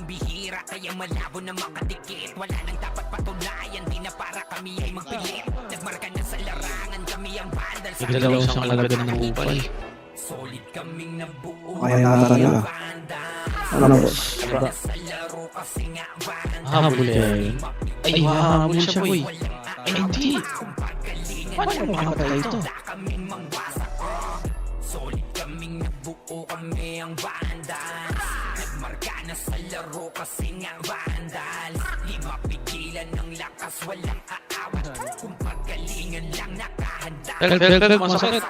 bihira, kaya malabo na makadikit. Wala nang dapat patunayan, di na para kami ay magpilit. Nagmarka na sa larangan, kami ang vandal. Sa Nagdalaw siyang kalagad ng upal. solid kaming nabuo. Kaya natala. Ano boss? Sa laro kasi nga vandal. Habol yan. Ay, hahabol siya boy. Ay, hindi. Paano mo makamatay ito? Kaming mangwasak. Solid kaming nabuo, kami ang vandal. Nagmarka na sa laro kasi nga vandal. Di mapigilan ng lakas, walang aawat. Kung paggalingan lang nakahanda. Masakit.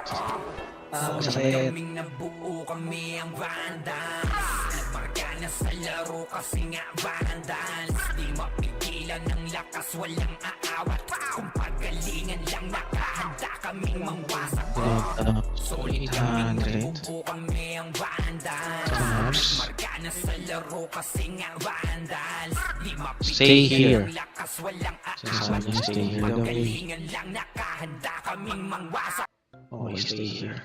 Solid kaming nabuo, kami ang vandal. Nagmarka na sa laro kasi nga vandal. Di mapigilan ng lakas, walang aawat. Kung paggalingan lang nakahanda, kaming mangwasak. Solid kaming nabuo, kami ang vandal. Nagmarka na sa laro kasi nga vandal. Di Stay here. mapigilan ng lakas, walang Sinasabi aawat. niya, stay here daw, eh. Paggalingan lang nakahanda, kaming mangwasak. Okay, stay here.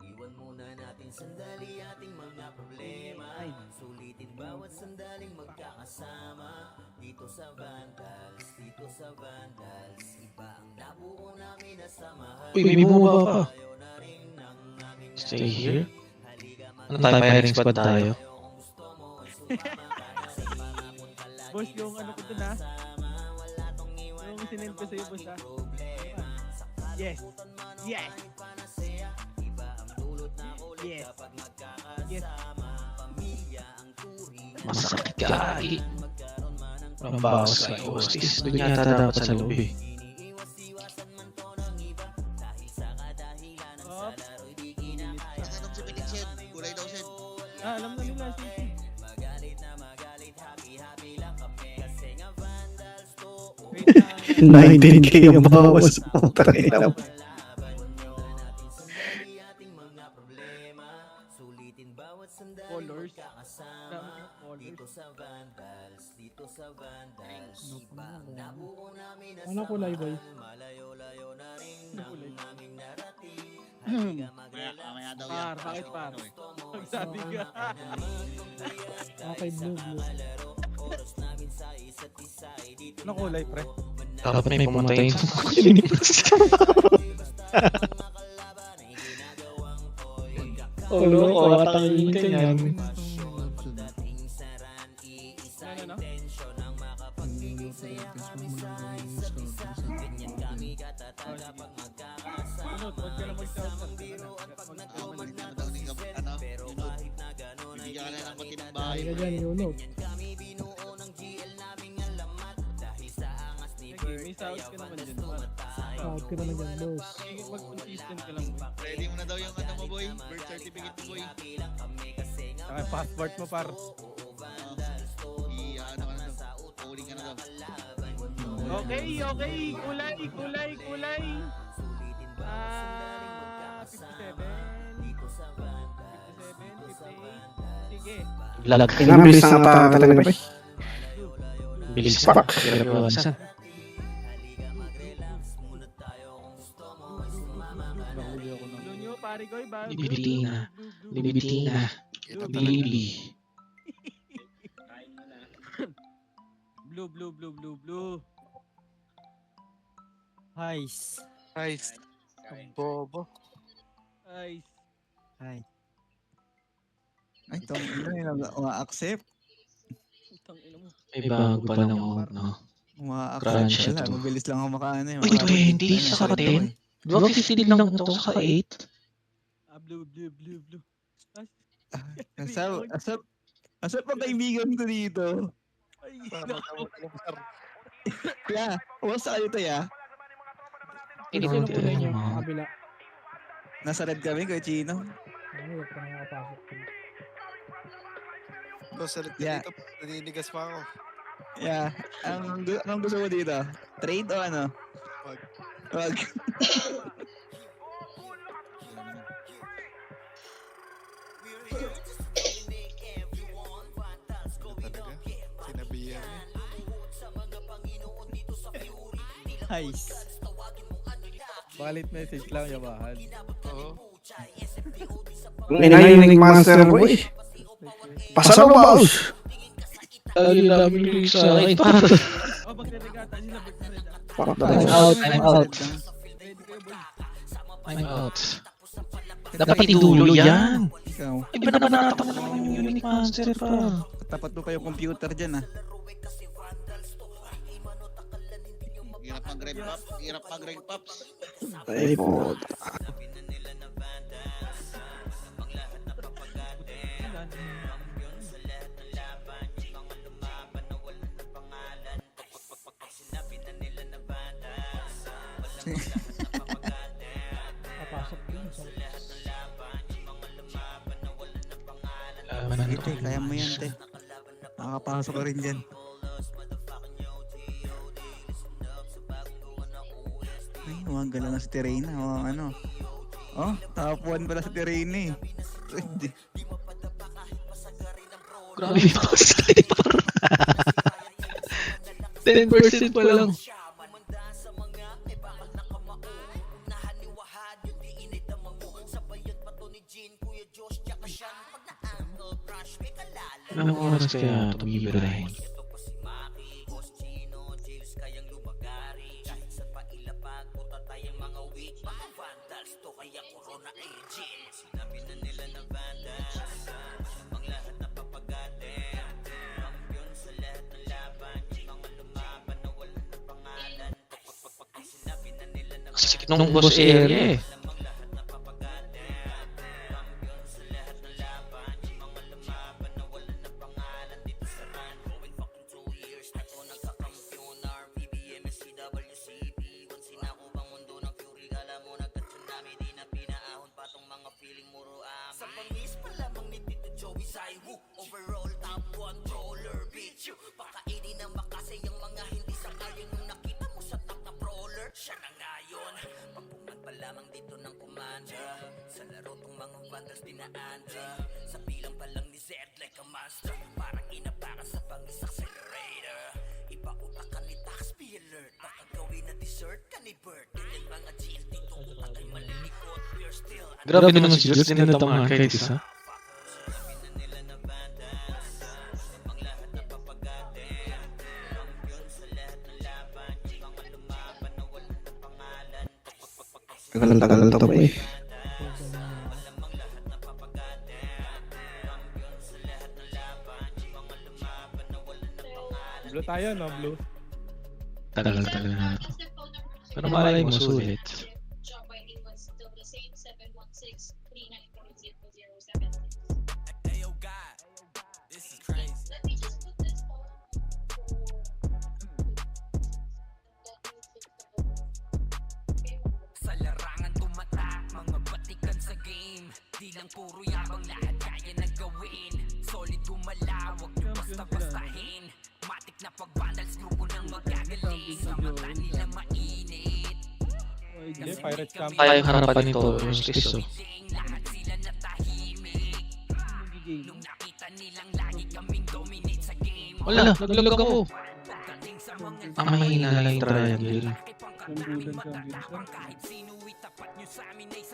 Iwan muna natin sandali ating mga problema. Sulitin bawat sandaling magkakasama. Dito sa Vandals, dito sa Vandals. Iba ang nabuo namin na samahan. Uy, may bumaba pa. Ayaw na rin ng aming Stay here? Halika Ano tayo, firing squad tayo? kung gusto mo, sumama ka na sa mga punta lagi Boss, yung ano ko dun ha? kasama. Wala tong iwan Yung sinend ko sa'yo, boss ha? problema. Yes! Yes! Panasya, iba ang dulot na kulit Yes! kapag magkakasama. Pamilya ang turing. Masakit ka. Ang bawas sa hostis. Doon yata dapat sa loob eh. Iniiwas-iwasan man to ng iba dahil sa kadahilan ng sa laro'y di kinakaya. Anong si Piniksen? Kulay daw siya. Alam na nila, Sisi. Magalit na magalit, happy-happy lang kami kasi nga Vandals to. Wait lang. 19k ang bawas. Putang ina. Laban muna natin sandali ating mga problema. Sulitin bawat sandali Colors. magkakasama. Colors. Dito sa Vandals, dito sa Vandals. Iba ang nabuo namin na Ano kulay, boy? malayo-layo na rin ang aming narating. Mamaya daw yan. Par, bakit par? Magsabi ka. Okay, blue, blue. Oras namin sa isa't isa ay dito Ano kulay, pre? Dapat may pumuntayin. Oh, loko. Matangin ka yan. dating saran iisa Ano, no? intensyon ang makapagbigay saya kami sa isa't isa. Ganyan kami katatag kapag magkakasama. Ano, huwag ka na Samang mag-sound. biruan pag nagkuman na Ano daw ni ano? pero kahit na gano'n ay Bibigyan ka na ng kami matinong bahay. Kaya dyan, Yunok. Ganyan kami binuo ng GL naming alamat. Dahil sa angas ni Sige, Bert may sounds kaya ka naman Vandas dyan, par. tumatay. Sound ka naman dyan, boss. Sige, mag-consistent ka lang, boy. Ready mo na daw yung ano mo boy? Birth certificate mo boy. Saka passport mo, par. I-ano ka na daw. Pauling ka na daw. Okay, okay. Kulay, kulay, kulay. 57. 57, 58. Sige. Lag. Inabilis na pa talaga ba? Bilis Fuck. Pero bawasan. Blue nyo, parigoy, ba? Libitina. Libitina. Bibi. Blue, blue, blue, blue, blue. Heist. Guys. Bobo. Ay, Ay. Ay, itong uma-accept. utang ina mo. May bago pa ng ano. Uma-accept. Crunch Wala, ito. mabilis lang ako makaano eh. Uy, 20 sa 10? Di ba 15 lang ito sa 8? Blue, blue, blue, blue. Asap ang kaibigan ko dito. Ay, Yeah, kumusta kayo to ya? Sino tira niyo mga? kabila. Nasa red kami, Kuya Chino. Ay, huwag ka na makapasok. Boss, salit ka Yeah. dito. Naninigas pa ako. Yeah. Anong gusto mo dito? Trade o ano? Wag. Wag. Talaga. Sinabihan niya. Heist. Valid message lang, yabahan. Oo. Kung inayunig monster boy. Pasalo boss. Lagi namin yung sa akin. Para Oh, magre-regata. Sino magre-regata? Fuck time that. out, time out. Ready kayo, boy? Time out. Dapat idulo yan. Ikaw. Iba na banata mo naman yung unique monster pa. Tapat mo pa yung computer dyan, ah. Hirap mag-red pop, hirap mag-red pops. Ay po. Papasok din. Laban Ito, kaya mo yan, te. Nakakapasok ka rin dyan. Ay, gala na si Terena. O, ano. Oh, top 1 pala si Terena eh. Pwede. Grabe yung sniper. 10% pa lang. Ilang oras kaya tumibirahin? Sakit nung boss area eh. Grabe naman si Diyos, hindi na tama kahit isa. Tagal to boy. Blue tayo, no? Blue. Tagal-tagal na ito. Pero malay mo, sulit. Job ID was still the same, 716-394-0076. Let me just put this on Sa larangan tumatak, mga batikan sa game. Di lang puro yabang, lahat kaya na gawin. Solid gumalaw, wag nyo basta-bastahin. Matik na pag-vandals, grupo ng magagaling. Sa mata nila mainit. Hindi, Pirate Camp. Tayo harapan nito, yung stiso. Lahat sila natahimik. Magiging. Nung nakita nilang lagi kaming dominate sa game. Wala, naglalag ako. Pagdating sa mga Ang mahina lang yung triangle. Sambudan, sambudan. kahit sino itapat nyo sa amin ay Right.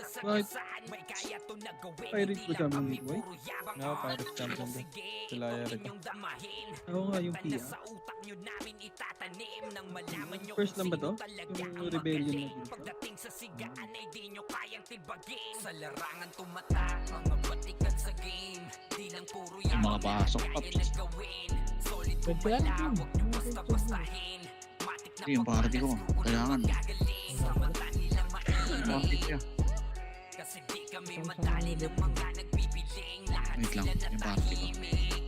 sasakasaan. May kaya to na gawin. Pirate Hindi ko lang kami, kami boy. puro yabang. No, Pirate Camp lang din. Sige, Sila ito yari ko. inyong damahin. Oo nga, yung Tanda PR. sa utak nyo namin itatanim. Nang malaman nyo First kung lang ba to? sino talaga Yung ang rebellion na magaling. dito? Pagdating sa sigaan ay di nyo kayang tibagin. Sa larangan tumatak, mga batikan sa game. Di lang puro Yung mga yabang, pasok, lahat Pops. kaya na gawin. Solid Pwede gumalaw, lang. wag nyo basta-bastahin. Matik na Yung party ko, kailangan. gagaling. Sa mata nila mainit. Bakit siya? Kasi di kami madali ng mga nagpipiling. Lahat Wait lang, sila yung party ko. natahimik.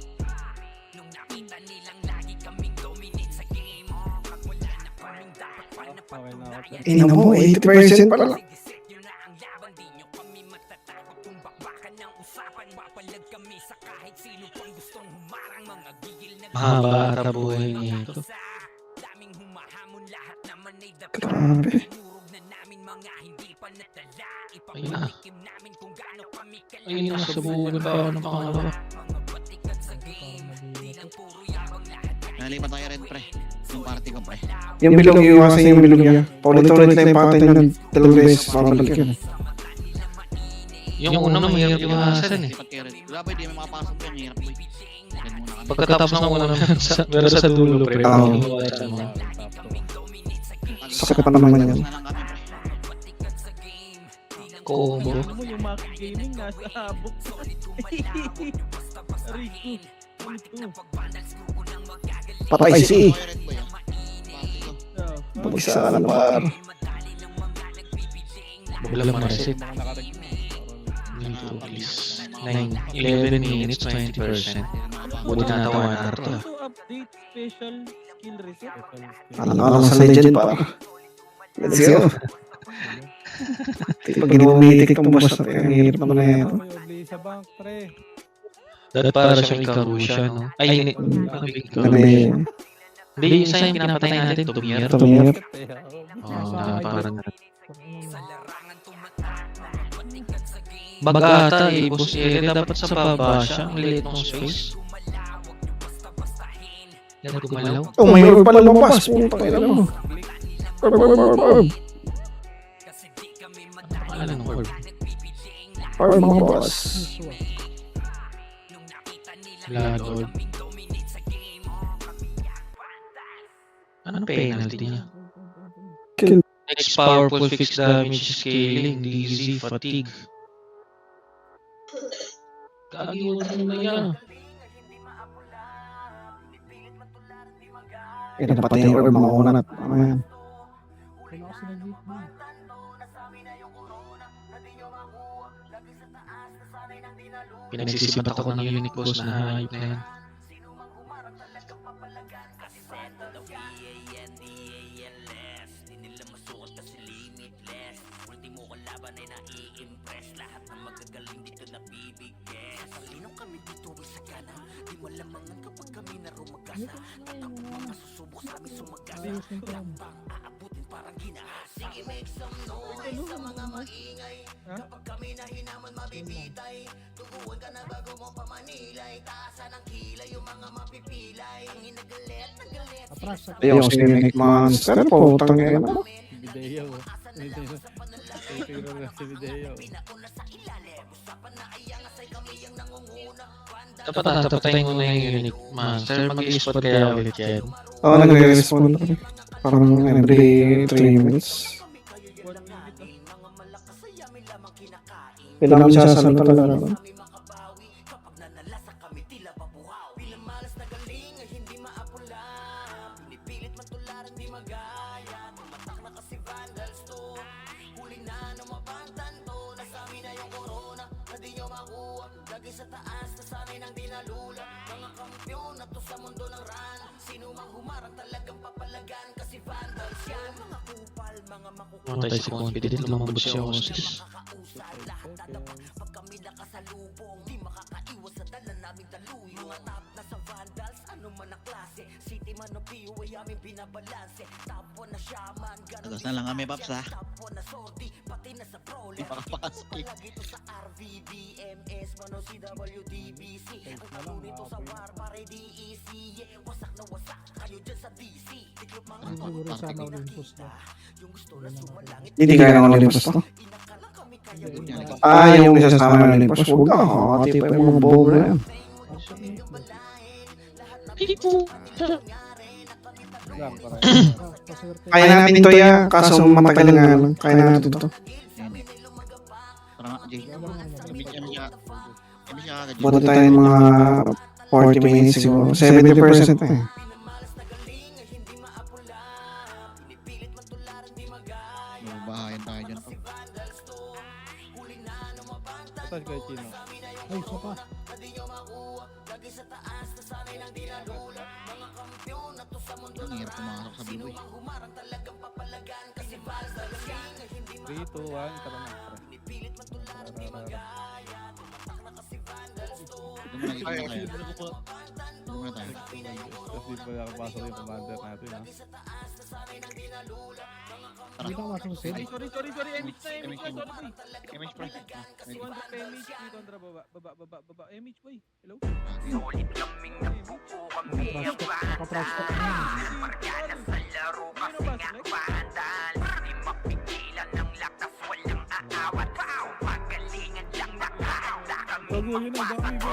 Nung nakita nilang lagi kaming dominate sa game. Pag wala na kaming dapat pa na patunayan. Ina mo, 80% pa lang. Sige, set nyo na ang laban. Di nyo kami matatakot kung bakbakan ng usapan. Papalag kami sa kahit sino pang gustong humarang. Mga gigil na Mahaba ata buhay nito. daming humahamon, lahat naman ay Grabe. Tinurog na namin mga hindi pa natala. Ayun na. Ipapatikim namin kung gaano kami Ayun na, subukan pa ako ng pangalawa. Mga batikan sa game. Di lang puro yabang, lahat kaya Nalipat tayo red pre. Yung party ko pre. Yung bilog, iwasan yung bilog niya. Paulit-ulit lang yung patay ng dalawang beses. Babalik yun. sa mata nila mainit. Yung una mahirap iwasan eh. Hindi pag-carry. Grabe, di may makapasok yan. Hirap boy. Yan muna kami. Pagkatapos ng una meron sa dulo pre. Oo. Iwasan mo. Sakit pa naman yan. Na lang kami, pre. Combo. Ano mo yung Maki Gaming nasa habok. Rico. Ano to? Patay si E. Boy, red boy, ah. Pati ko. Pag-isa ka na par. Wala marasit. Mga nakarag na. Need to please. 11 minutes, 20%. Buti natawa na to. So update special skill reset. Ano sa legend par. Let's go. Pag ginumimitik tong boss natin, ang hirap naman na yan. May sa bank pre. Dahil para siyang Ikarusia, no? Ay, hindi. Gabi. Hindi, yung isa yung pinapatay natin, Tumier. Tumir. Oo, parang... Bagata eh, boss area. Dapat sa baba siya. Ang liit ng space. Yan, gumalaw. Oh, may orb pala lumabas. Puta kayo mo. Orb. Ano ng orb? Orb mga boss. Lag orb. Anong penalty niya? Kill. Next powerful fixed damage scaling, dizzy, fatigue. Gagi, wala na yan. Pinapatay yung orb mga una. Ano yan? Pinagsisibat ako ng unique boss na hype na yan. Yung Snake Monster. Putang ina mo. Video. Si video. Dapat tatapatayin mo na yung unique monster. Mag-i-spot kaya ulit yan. Oo, nagre-respawn na rin. Parang every 3 minutes. Kailangan siya sa talaga. Matay si confident, lumambot siya Osis. Tagas na lang kami, Paps, ha? Hindi makapasok eh. Hindi kaya ng Olympus to. Yung isa sa amin ng Olympus. Huwag ka. Kakati pa yung mga bobo na yan. Kaya natin to ya. Kaso matagal nga lang. Kaya natin to. Parang nga, Jay. Kami siya agad. Buto tayo ng mga 40 minutes siguro. 70% na eh. Bahayan tayo dyan. Saan kayo, Chino? Ay, isa pa. Ang hirap pumasok sa bibo eh. 3, 2, 1, tara na. Dito muna tayo. Kasi pa nakapasok yung commander natin, ha? Hindi ka masusin. Sorry, MH na, MH na, sorry. MH pre. 200 MH, 200 baba. MH boy, hello? Nakatrash ka na yan. Mapigilan ng lakas, walang aawat. Pagalingan lang Gogo, yun na. Dami, gogo.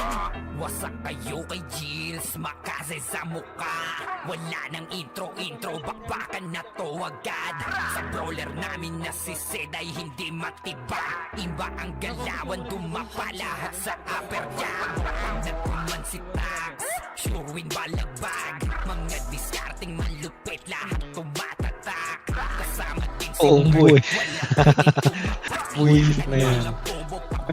Wasak kayo kay Gilles, makase sa muka. Wala nang intro, bakbakan na to agad. Sa brawler namin na si Sid ay hindi matibag. Iba ang galawan, dumapa lahat sa upper jab. Nagkuman si Tax, sure win balagbag. Mga diskarting malupit, lahat tumatatak. Kasama din si Oh boy. Uy, na yan.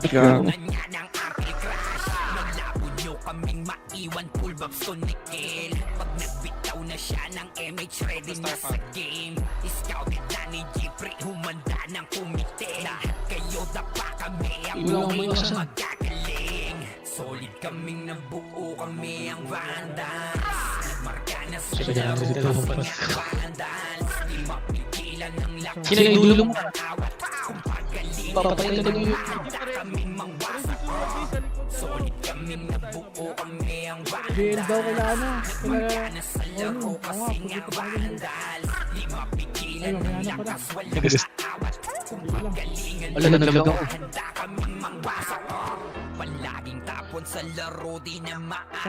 Gago. niya ng anti-crash. Malabo nyo kaming maiwan, full box to Nickel. Pag nagbitaw na siya ng MH, ready na sa game. Scouted na ni Jeffrey, humanda ng kumite. Lahat kayo dapa kami, ang Wala akong buhay maiwasan. na magagaling. Solid kaming nabuo, kami ang Vandals. Nagmarka na sa Sige, laro sige, kasi sige. nga Vandals. Di mapigilan ng lakas. Sino yung dulo mo? Awat, kung pagaling. Papatayin ka ng Handa kaming mangwasak. Solid kaming nabuo, kami ang JL daw Vandals. kailangan na. Nagmarka na sa Ano? laro Oo kasi nga, nga pagkita pa rin. Vandals. Di mapigilan Ay, ng mamaya na pala. lakas. Walang aawat. Kung pagalingan Wala, naglag ako. handa kaming mangwasak. Palaging tapon sa laro, di na maalis.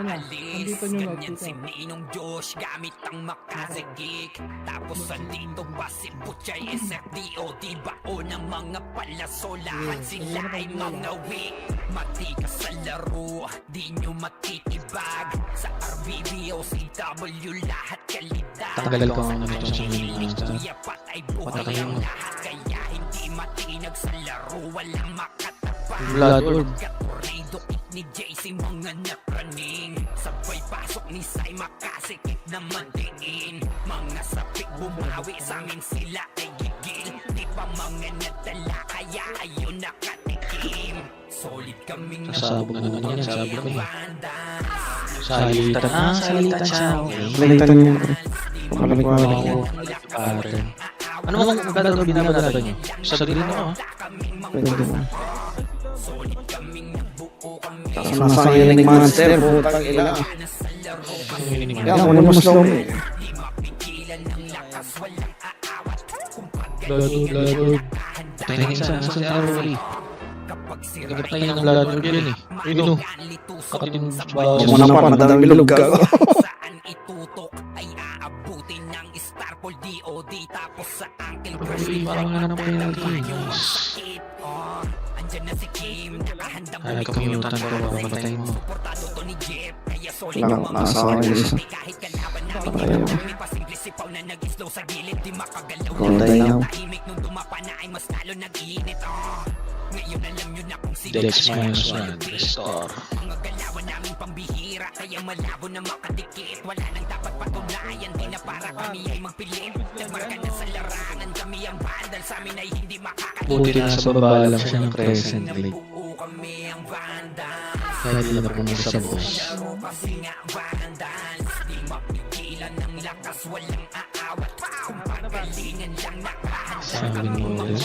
Nandito nyo na, Ganyan tita. si Ninong Josh, gamit ang makazigik. Tapos andito pa si Butchay, SFDO, di bao ng mga palasolahan. Sila ay mga weak, matikas sa laro, di nyo matitibag. Sa RBBO, CW, lahat kalidad. Tagal ko ang nito sa Minimaster. Kuya patay buhay Patay ang mo. lahat, kaya hindi matinag sa laro, walang makatapat. Blood Orb. Katorido ni JC, mga napraning. Sabay pasok ni Sai, makasikip na matiin. Mga sapik bumawi, sa amin sila ay gigil. Di pa mga nadala, kaya ayun nakatikim. Solid kaming Sasabog na naman yan, sabog ang eh. banda. Salitan. Ah, salitan siya. Okay. Laitan niya. Pakalag ko Ako, ako. pattern. Ano mo kung gagawin binabalaban niyo? Sabihin mo ako. Pwede mo. Solid kaming nabuo, kami Tapos nasayang ng monster. Putang ila. na sa laro. Kaya ako na mas slow eh. Di mapigilan ng lakas, walang aawat. Kung Blood Orb, Blood Orb. Patay na isa. Nasa si Arrowy. kapag sira Nagpatay na ng Blood Orb yun eh. Ayun o. Kapit yung Huwag mo na pa, nadaming bilog ka. Saan itutok ay aabutin ng Starpol DOD. Tapos sa ankle crush Uy, parang nga ng penalty. sakit. Oh, andyan na si Kim, nakahandang Ay, kumutan ko. Papatay mo. Suportado to ni Jeff, kaya solid Wala, ang mga nasa akin yung isa. kahit kalaban namin Patay di ako. kami pasimple sipaw na nag-slow sa gilid. Di makagalaw Patay na ako. tahimik nung dumapa na ay mas lalo nag-iinit. Oh, ngayon alam nyo na kung sino Dex talaga minus ang 1. Restore. mga galawan namin pambihira, kaya malabo na makadikit. Wala nang dapat patunayan, di na para kami ay magpilit. Nagmarka na sa larangan, kami ang Vandal, sa amin ay hindi makakalimutan. Buti na sa baba lang siya ng crescent blade. Nabuo kami ang Vandal. Kaya di na pumunta sa boss. Laro kasi nga Vandals, di mapigilan ng lakas, walang aawat. Kung pagalingan lang nakahanda Sabi kami mo, Des.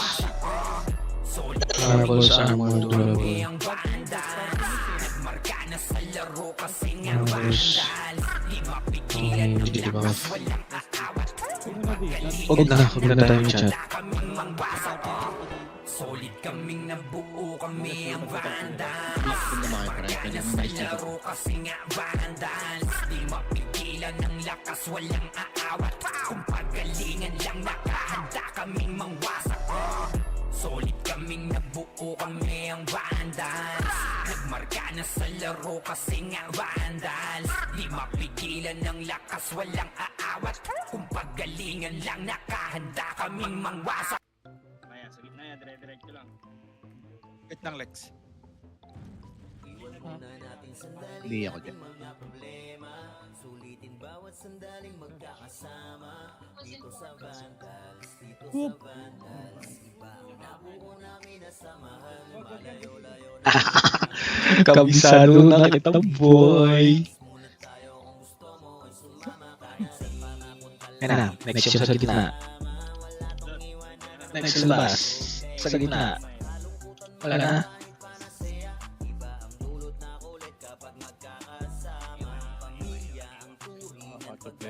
solid Marbles Armor kami Durable. ang Vandals. Nagmarka na sa laro kasi nga Marbles. Vandals, di mapigilan ng Hindi ba? lakas, walang aawat. Kung pagalingan Huwag na tayo chat. kaming mangwasak. Solid kaming nabuo, kami ang Vandals. Nagmarka na sa laro kasi nga Vandals, di mapigilan ng lakas, walang aawat. Kung pagalingan lang nakahanda kaming mangwasak. Solid kaming nabuo, kami ang Vandals. Nagmarka na sa laro kasi nga Vandals, di mapigilan ng lakas, walang aawat. Kung pagalingan lang nakahanda kaming mangwasak. Wait lang, Lex. Hindi ako dyan. mga problema, sulitin bawat sandaling magkakasama. Dito sa Vandals, dito sa Vandals, iba ang nabuo namin na samahan. Malayo-layo na Kabisado na kita, boy. muna tayo kung gusto mo ay sumama. Kahit sa pangapunta Yan na, next yung sa gitna. Next sa labas. Sa gitna. Wala na.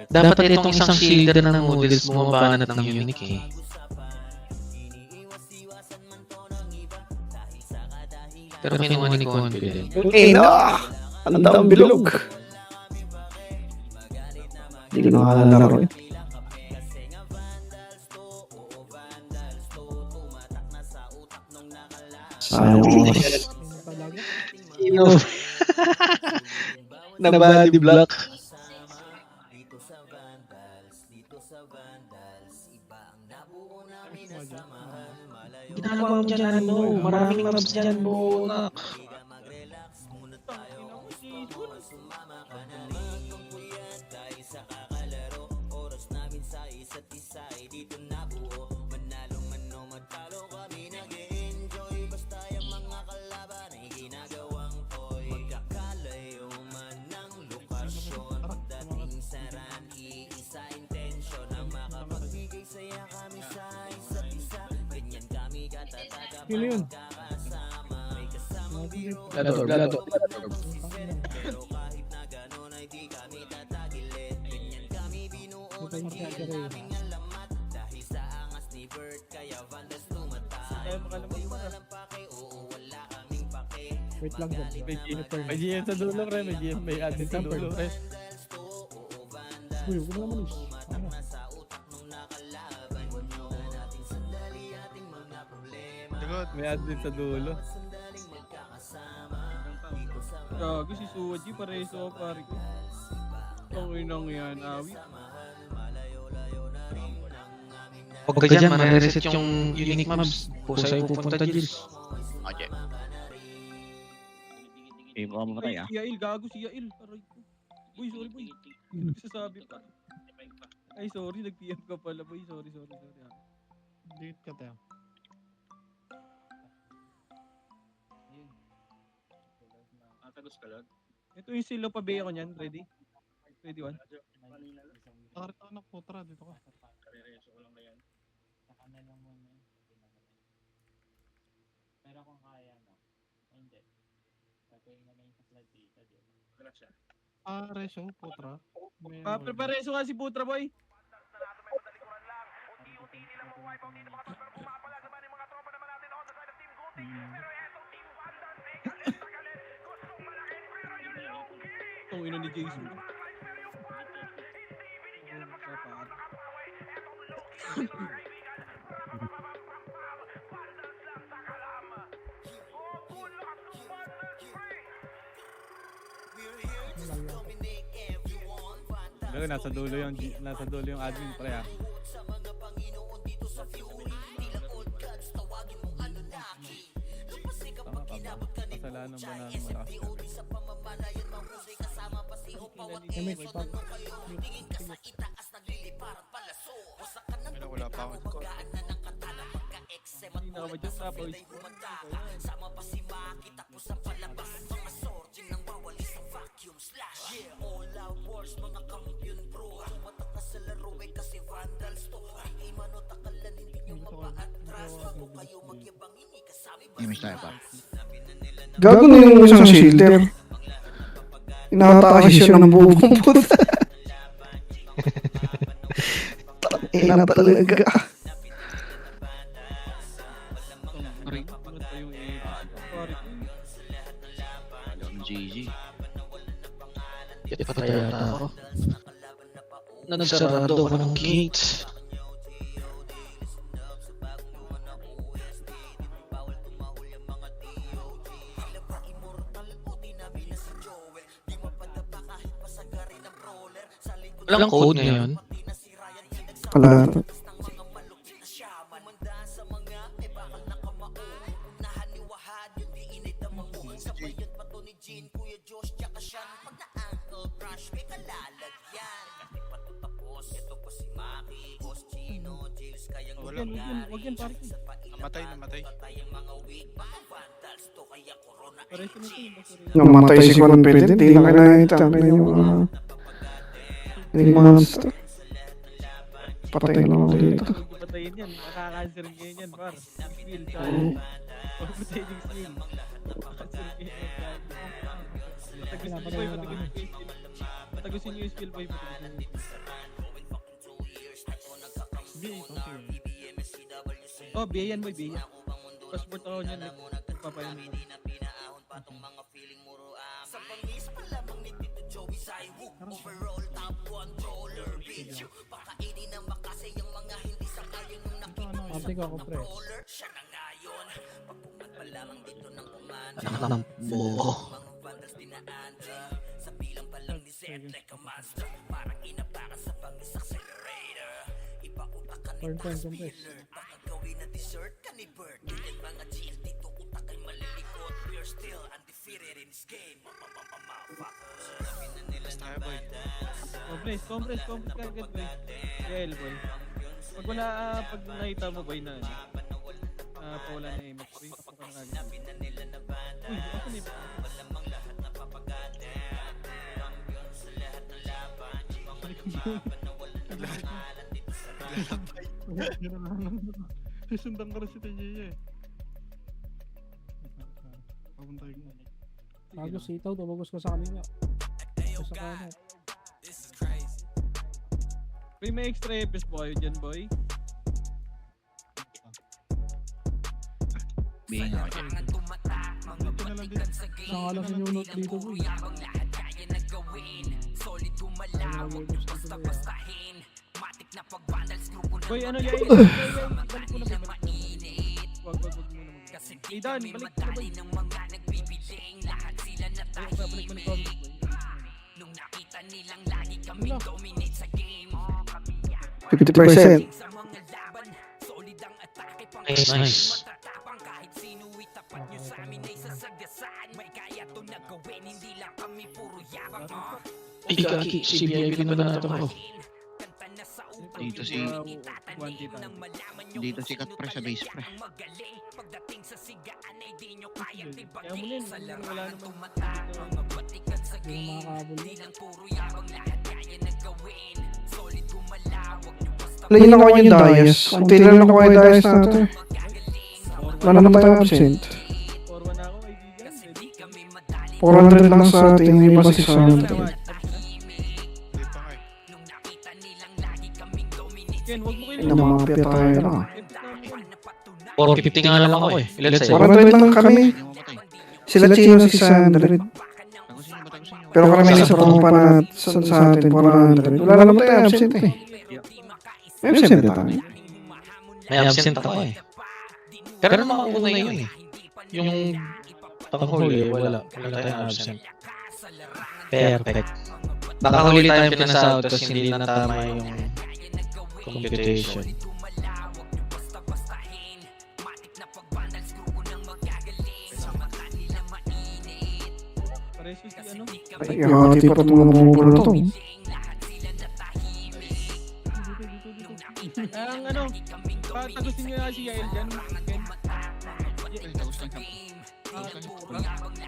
Dapat itong isang shielder ng models bumabanat ng unique eh. Pero kinuha ni Confident. Eh, no! Ang daming bilog. Hindi ko nakakalaro eh. Sayang oras. Sino talaga? Sino? Na body block. Dito sa Vandals, dito sa Vandals, iba ang nabuo namin na samahan. Malayo Ginagawa mo dyan, ano? Maraming mobs dyan, Bonak. ka mag-relax muna tayo. Gusto mo sumama ka na rin. Puyat tayo sa kakalaro. Oras namin sa isa't isa ay dito nabuo. Manalo man o matalo kami nag-enjoy. Basta yung mga kalaban ay ginagawang toy. Magkakalayo man ng lokasyon. Pagdating sa run, iisa intention ang makapagbigay saya kami sa isa't isa. Ganyan kami katataga Sino yun? magkakasama. May kasamang Lado. pero kahit na gano'n ay di kami tatagilid. Ganyan kami binuo Ito yung ng magkakare. aming alamat. Dahil sa angas ni Bert kaya Vandals tumatay. Tayo makalamang May pa. walang pake, oo wala kaming pake. Wait lang dyan. May GM, Ano turn? may GM sa dulo, pre. May GM, may admin sa dulo, pre. Uy, huwag mo naman is. Ano? Sa utak nung nakalaban nyo. Nating sandali ating mga problema. Sagot. May admin sa dulo. Sandaling magkakasama. Dito sa Gago si Suji, pareso ako, pare ko. Tanginang yan, awi. Huwag ka dyan, marireset yung unique mobs. Pusa yung pupunta, Jils. Okay. Eh, baka mamatay ah. Si Yael, gago si Yael. Aray ko. Boy, sorry boy. Hindi ko sasabi pa. Ay, sorry, nag-PM ka pala, boy. Sorry. Ah. Delete ka tayo. Ito yung silo pa ko niyan, ready? Ready one? Takarito anak po, tara dito ka. Ah, reso, putra. May Ah, ano, pareso nga si Putra, boy. Itong ino ni Jason. Pero nasa dulo yung admin pre ah. Tama ka ba? Kasalanan ba na malakas ka? eh, may spot. Pero wala pa ako. Hindi na ka ba dyan tapos? Image tayo pa. Gago na yung isang shielder. Inatake siya ng bubong puta. Ina talaga. Aray, ano pa yung pare ko? Alam, GG. Patay yata ako. Nagsarado ako ng gates. Walang code ngayon. Wala. Wala. Wag yan pare ko. Namatay. Pareso nito yung basura. Namatay si Confident. Di na kinakita. Yung monster. Patay lang ako dito. Huwag patayin yan. Makaka-cancer ngayon yan, par. Skill, tsaka. Huwag patayin yung skill. Cancer ngayon yan. Patagusin nyo yung skill, boy. Patagusin nyo yung skill. Oh, biyayan, boy, biyayan. Passport ako niyan. Nagpapayan mo. pa tong mga feeling muro Sa pangis pa lamang ni Tito Joey Saiwu Overall top controller bitch Pakainin na makasay yung mga hindi sakayin nung nakita mo Ate ko ako, pre. controller Siya na ngayon Papungat pa lamang dito ng commander Anak ng boho. Mga vandals dinaandra Sa bilang pa lang ni Zed like a monster Parang inapaka sa pangis accelerator Ipautak ka ni Turn, Tax compress. Wheeler Baka gawin na dessert ka ni Bert Ganyan mga GL dito utak ay malilikot We're still undefeated in this game Motherfuckers Sabi na nila na Tayo, boy. Compress kagad boy. Yeah, boy. Pag wala, pag nakita mo boy na, pawala na aim, boy, ako ka na kagad. Uy, ako na yun. Yun na lang. Susundan ko rin si TJ eh. Papuntay ko. Bago sitaw, tumagos ka sa kanila. Sa kanan. Boy, may extra EPS po kayo dyan, boy. Being out. Dito na lang din. Saka lang sinunod dito boy. Boy, ano yan? Balik mo na ba? Wag muna mag- Hey Dan, balik mo na boy. Balik mo ni Combat boy. Nung nakita nilang lagi kami dominate sa game 50%. sa mga laban, solid ang atake pang Nice. matatapang kahit sino itapat nyo sa amin ay sasagasaan. May kaya to na gawin, hindi lang kami puro yabang. Ay, kaki. Si VIP na natin ako. Kanta na sa upang Dito si- Quantity tayo. Dito si Kat Pre sa base pre. magaling. Pagdating sa sigaan ay di nyo kayang Kaya mo tibagin. din, Sa wala larangan naman. tumatak, mga batikan sa Yung game. mga kabul. Di lang puro yabang, lahat kaya na gawin. Solid gumalawag nyo basta Lagyan ako yung Dias. Kunti lang ako yung Dias natin. magagaling. Wala naman tayo absent. 4-1 na ako, kaibigan. Kasi Ready? di kami madali 400 lang sa ating iba 600. Hindi pa nga eh. nung nakita nilang lagi kaming dominate. Ken, wag mo kayo Na mga pia tayo na. 450 nga lang ako eh. Ilan sa'yo? 400 lang kami. Sila Chino 600. Pero karamihan sa pangpa na sa atin 400. Wala naman tayo absent eh. May absent na tayo. May absent ako eh. Pero makauna yun eh. Yung panghuli, wala. Wala tayong absent. Perfect. Nakahuli tayong pinasahod tapos hindi na tama yung computation. Pareso si ano? Ay, hati pa mga bumuburo to. Ang ano, patagusin nyo na si Yael dyan. Ken.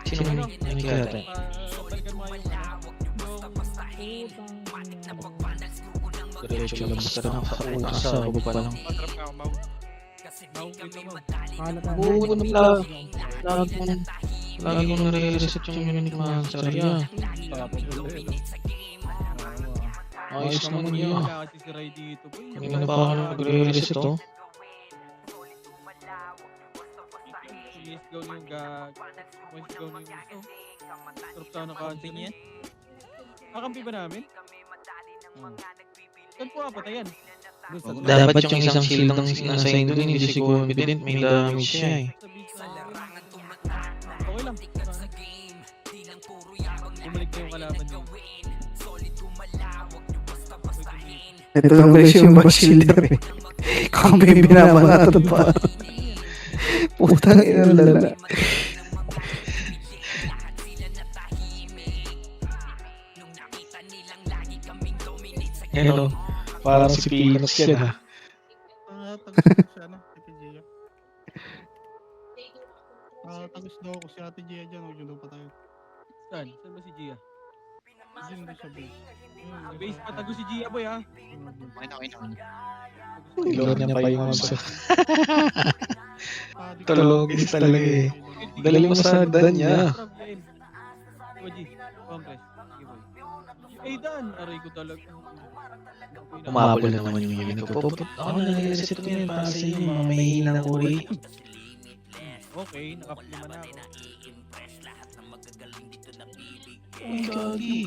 Sino mo yung kaya tayo? Balikan mo yung Diretso lang basta nakakauna sa baba pa lang. Patrap nga ako, Mau. Kalat na. Oo, lagi mo nare-reset yung unique master yan. Ayos naman yun. Wala kasi si Ray dito, boy. Kanina pa ako nagre-reset oh. Sige, go na yung gag. Let's go na yung gusto. Sarap tayo ng cancel niya. Kakampi ba namin? Saan po kapatayan? Dapat yung isang shield ng nasa Indo hindi si confident, may damage siya eh. Sa beach na okay lang. Bumalik na yung kalaban niyo. Ito lang guys yung bad shielder eh. Kami binabanatan pa. Putang ina lala. Hello, parang si Pinos yan ha. Tagos si ano, si TJ. Tagos daw ako si Ate Gia dyan. Huwag yun daw pa tayo. Saan? Saan ba si Gia? Yun daw sa base. Sa base patago si Gia, boy, ha? Ilor niya pa yung monster. Di ko- Tulogis talaga eh. Dali mo sa hagdan niya. Oji, compress. Sige, boy. Eh, Dan, aray ko talaga. Umabol na naman yung unit ko. Ako na nag-reset ko yun para sa inyo, mga mahihina na uri. Okay, nakap naman ako. Ay, gagi.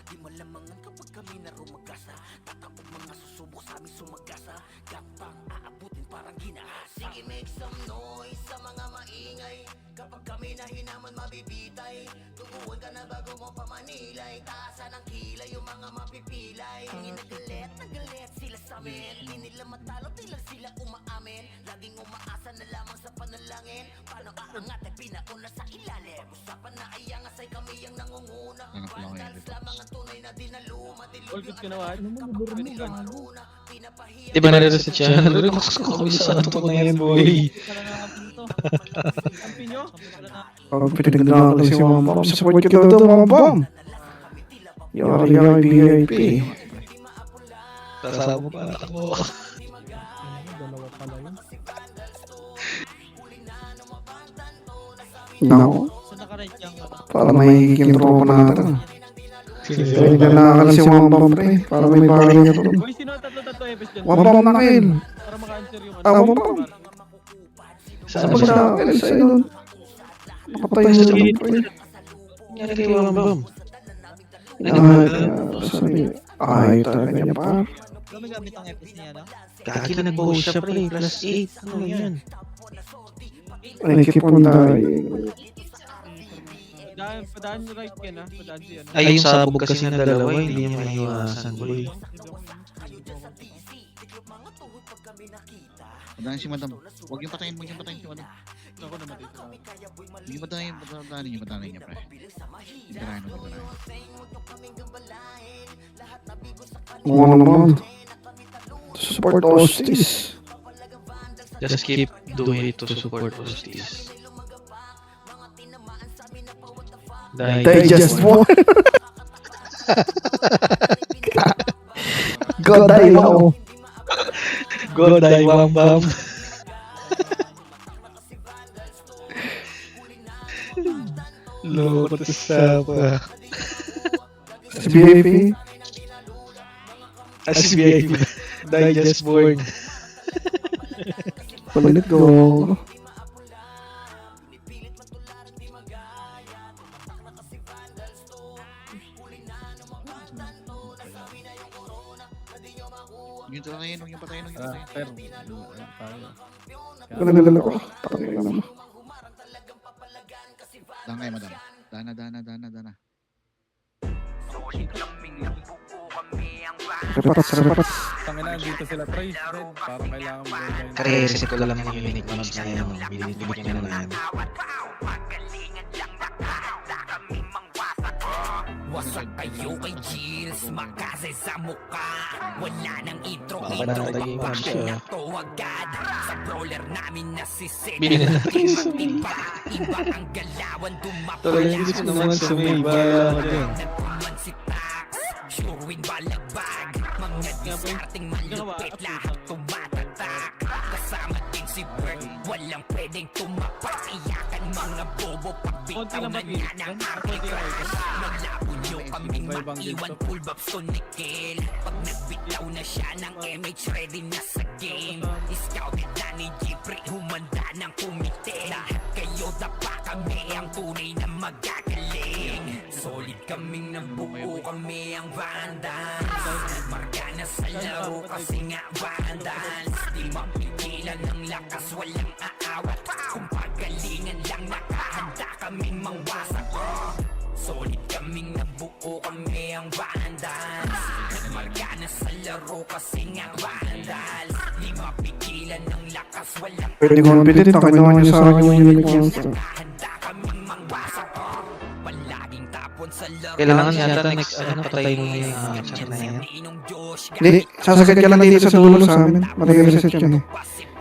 Di malamangan kapag kami narumagasa. Tatapog mga susubok sa aming sumagasa. Gapang aabutin parang ginahasa. Sige, make some noise sa mga maingay. Kapag kami nahinaman mabibitay. Tubuhan ka na bago mo pamanilay. Taasan ang kilay yung mga mapipilay. Nagalit sila sa amin. Di nila matalo, di lang sila umaamin. Laging umaasa na lamang sa panalangin. Paano aangat ay pinauna sa ilalim. Usapan na ay angas ay kami ang nangunguna. Vandals lamang ang tunay na dinaluma. All good ka na, Wad? Pwede ka Di ba nare-reset siya? Relax ko kami sa antok na yan, boy. Kampi nyo? Pag pinagdala ko si Mama Bam, support ko daw Mama Bam. Yari VIP. Kasama pa anak mo. Dalawa pala yun. Nako, Saan naka-right yung para mahigiging tropa natin. Pinagdala ka si Mama Bam, pre. Para may bagay ka doon. Boy, sino ang tatlo Epes dyan? Mama Bam na kill. Para maka-answer yung Mama Bam. Saan Pag siya? nakakil sa'yo doon. Nakatayo na doon, pre. Nangyari kay Wang Bam. Ay, talaga niya pa. Gumagamit ang Epes niya, no? Kaki nag-post siya, pre. Plus 8. Ano yan? Ay, keep on dying. Padaan nyo right yan, ha? Padaan siya, no? Ay, yung sabog kasi ng dalawa, hindi niya maiiwasan, boy. Madami si madam. Huwag yung patayin si madam. Ako namatay sa Huwag yung patayin niya, pre. Itarahin mo. Oo naman. Support Ostis. Just keep doing it to support Justice. Digest mo. God, ay ako. God, ay Wang Bam. Loko to sapa. Si VIP. As VIP. Digest born. Palit go. Yung tarahin, huwag yung patayin. pero, Nalala ko. Takay naman. Daan kayo, madam. Dana. Repatas. tangina, dito sila Trace, Red. Parang kailangan mo gawin. Kare-reset ko lang yung unique mobs na yan. Binibigyan na yan. Wasak kayo kay Chills, makasay sa mukha. Wala nang intro, Baka natatay yung mobs siya. na to agad. Sa brawler namin na si Seth. Bili na natin sa Iba ang galawan, dumapala. Tuloy yung gusto naman sa may bala ko dyan. Nagpuman si Tax, sure win balagbag. Mga disarting malupit, lahat tumatatak. Kasama din si Bert, walang pwedeng tumapak. Iyakan mga bobo, pagbitaw na niya ng architect. Malabo nyo kaming mag-iwan, full babs to Nickel. Pag nagbitaw na siya ng MH, ready na sa game. Scouted na ni Jeffrey, humanda ng kumite. Lahat kayo dapa, kami ang tunay na magagaling. Solid kaming nabuo, kami ang Vandals. Marka na sa laro kasi nga Vandals. Di mapigilan ng lakas, walang aawat. Kung pagalingan lang nakahanda kaming mangwasak. Solid kaming nabuo, kami ang Vandals. Marka na sa laro kasi nga Vandals. Di mapigilan ng lakas, walang Pwede confident. Takay naman niya sa akin yung unique monster. handa kaming mangwasak. Palaging tapon sa laro. Kailangan yata next, patay mo yung chat na yan. Hindi, sasagad ka lang dito sa dulo sa amin. Mati-reset yan eh.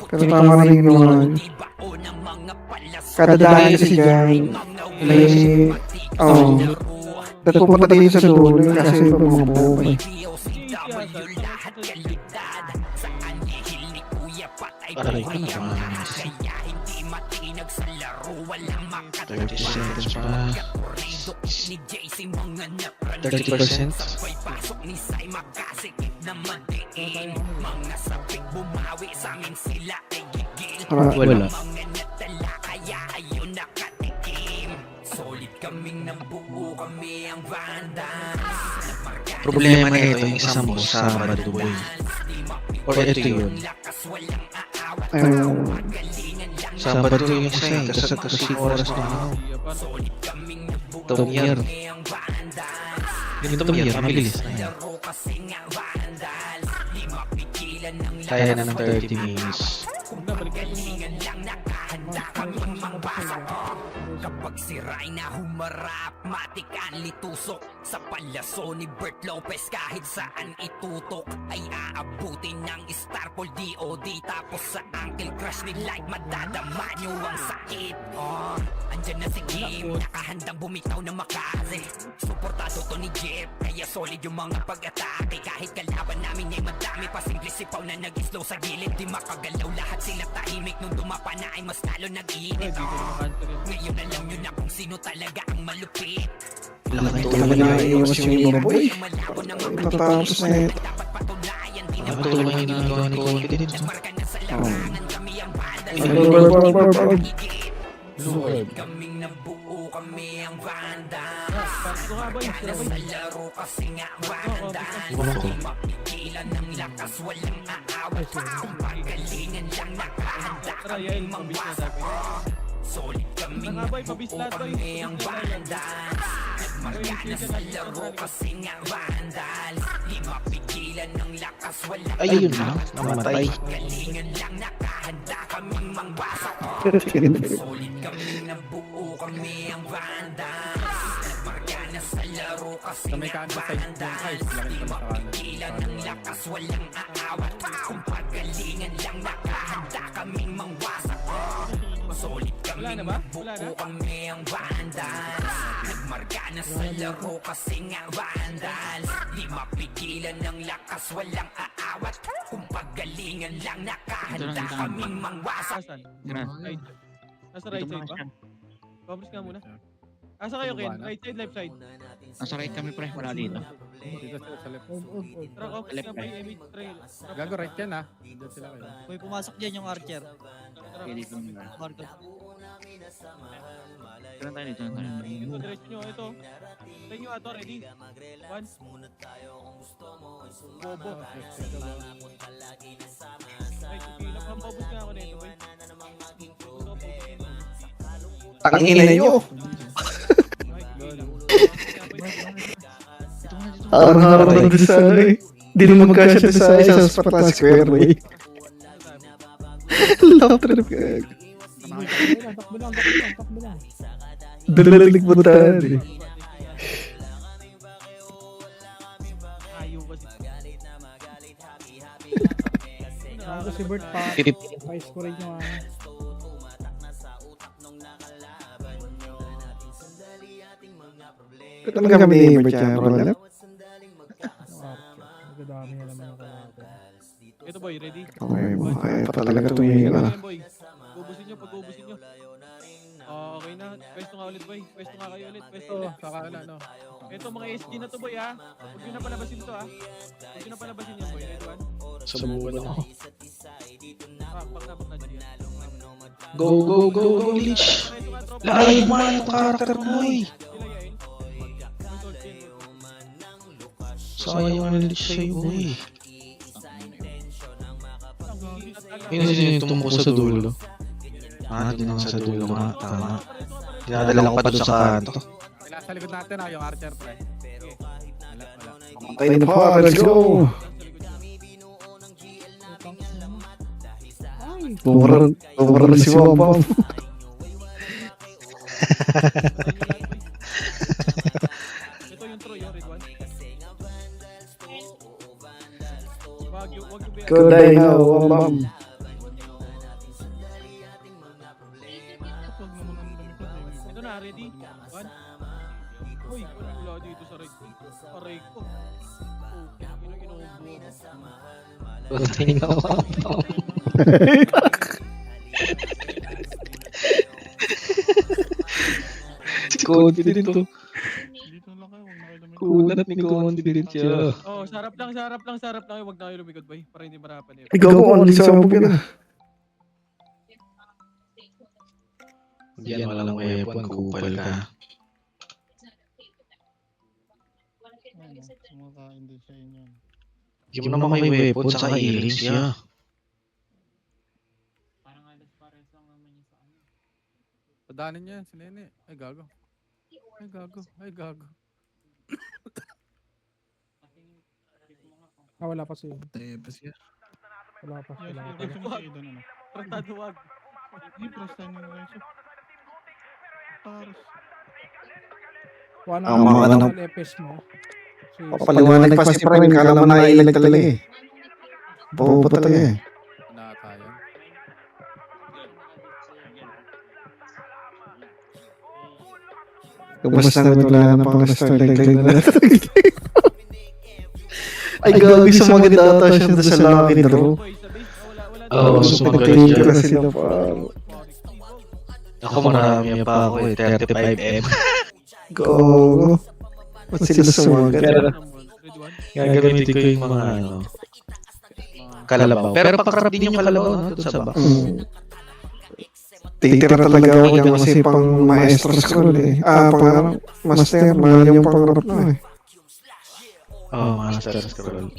Pero tama na yung ginawa niya. Kada dahil kasi dyan, may... Dahil pupunta dito sa dulo kasi iba mga buhay. Aray ko na. 30 seconds pa. 30%. Wala. Solid Problema nito yung isang boss sa Sabado boy. Or ito yun. Sabado yung isa eh. Kasi oras na ano. Tomyer. Yung Tomyer, mabilis na yan. Kaya na ng 30 minutes. Kapag siray na humarap, matikan litusok sa palyaso ni Bert Lopez. Kahit saan itutok ay aabutin ng Starpol DOD. Tapos sa Uncle Crush ni Light, madadama nyo ang sakit. Andyan na si Kim, nakahandang bumitaw na makase. Suportado to ni Jeff, kaya solid yung mga pag-atake. Kahit kalaban namin ay madami pa, simple sipaw na nag-slow sa gilid. Di makagalaw, lahat sila tahimik. Nung dumapa na ay mas lalo nag-iinit. Ngayon alam nyo na kung sino talaga ang malupit. Laki Talaga tulad na iwas yung iba boy. Tatapos na ito. Laki tulad yung ginagawa ni Confidence. Kaming nabuo kami ang vandals. Sa laro kasi nga vandals. Mapigilan ng lakas, walang aawat. Kung pagalingan lang nakahanda kaming mangwasak. Solid kaming nabuo kami ang vandals. Nagmarka sa laro kasi nga vandals. Di mapigilan ng lakas, walang Ayun na, namatay. pagalingan lang nakahanda kaming mangwasak. Solid kaming nabuo kami ang vandals. Nagmarka na sa laro kasi nga vandals. Di mapigilan ng lakas, walang aawat. Kung pagalingan lang nakahanda kaming mangwasak. Solid kaming nabuo kami ang vandals. Nagmarka na sa laro kasi nga vandals. Di mapigilan ng lakas, walang aawat. Kung pagalingan lang nakahanda kaming mangwasak. Asan? Tira. Right. Nasa right side ba? Coverage nga muna. Asa kayo, Ken? Right side, left side? Nasa right kami pre, wala dito. Tara, coverage nga pa yung image trail. Gago right yan ah. Diyan sila kayo. May pumasok dyan yung Archer. Okay, dito lang nila. Marco. Tira tayo dito. Tira tayo. Ito, diretso nyo. Ito. Tayo nyo ato, ready? One. Bobo. Ay, kukila. Pampabot nga ako nito, boy. Gusto ko pabutin mo. Tangina nyo. Ay, kukila. Harap-harap na doon sa ano eh. Di na magkasya doon sa isang spot na square way. Love trip ka. Takbo lang, takbo lang, takbo lang. Dalalig mo tayo eh. Ayaw kasi. Ako si Bert pa. Titip. Pa-score yung ano. Ito naman kami ni Bert yan. Roll up. Nagdadami na naman ako. Ito, boy. Ready? Okay, kaya pa talaga tumingin ka. Boy. Ubusin nyo, pag-ubusin nyo. Okay na. Pwesto nga ulit, boy. Pwesto nga kayo ulit. Pwesto ulit. Saka ano. Ito, mga SG na to, boy, ha? Huwag nyo na palabasin to, ha? Huwag nyo na palabasin yan, boy. Ready, one? Subukan ako. Pag na dyan. Go, go, go, go, Glitch! Live man yung karakter mo eh! Sayang ang Glitch sa'yo eh. Yun yung tumuko sa dulo. Doon lang sa dulo nga, tama. Dinadala ko pa doon sa kanto. Wala sa likod natin ah, yung Archer pre. Okay na po, let's go! Bumara na si Wambam. Ito yung Troy, yung red one. Wag yung Kuday na, Wambam. Ito na, ready? One. Uy, wala dito sa right. Aray ko. Tingin ako. Si Confident to. Kulat ni Confident siya. Oh, sarap lang. Huwag na kayo lumikod, boy. Para hindi marapan eh. Ikaw ko, only sa Wambam ka na. Diyan walang weapon, kupal ka. Kumakain din sa inyo. Hindi mo naman may weapon sa earrings siya. Padanin niya yan, si Nene. Ay, gago. Ay, gago. Ay, gago. Wala pa siya. Tayo pa siya. Wala pa. Wala pa. Tratado wag. Wala Ang mga na ano. epes mo. Si Papaliwanag pa si Prime, kala mo nailag talaga eh. Bobo talaga eh. Nakatayan. Kumusta naman wala na pang starlight na natin. Ay, gabi sa mga data siya doon sa Lucky Draw. Boy, sa base, wala. Oo, So, sumagot pagtingin ko siya. na sila pa. Ako marami pa ako eh, 35M. Go. Ba't sila sumagat? Gagamitin ko yung mga ano, kalabaw. Pero pakarap din yung kalabaw no, doon sa box. Titira talaga ako dyan kasi pang maestro scroll eh. Pang master, mahal yung pang rap na eh. Oo, master scroll.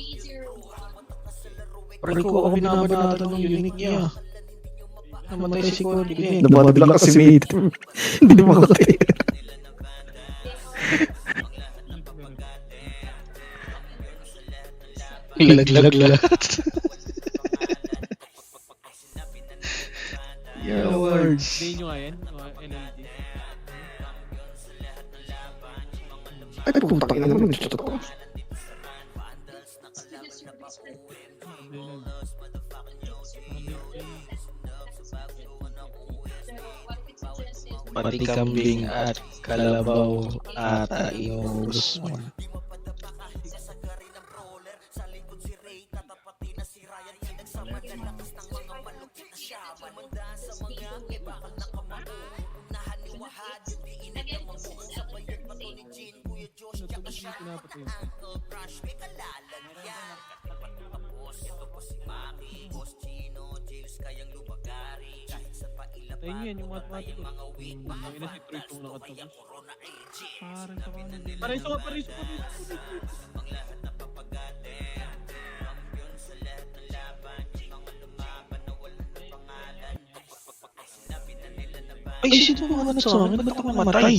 Pero ko ako binabanatan ng unique niya. Namatay si Cordy eh. Nabadla kasi mate. Hindi makatay. Laglag lahat. Your awards. Day nyo nga yan, mga LLD. Ay, putang ina naman. Dito to. Pati kambing at kalabaw at inubos mo. Pinapatay. Tayo nyo yan, yung mathematics. Ang ina si Troy kung nakatapos. Paraiso ka. Ay, sino mo ano sa akin? Ba't ako namatay?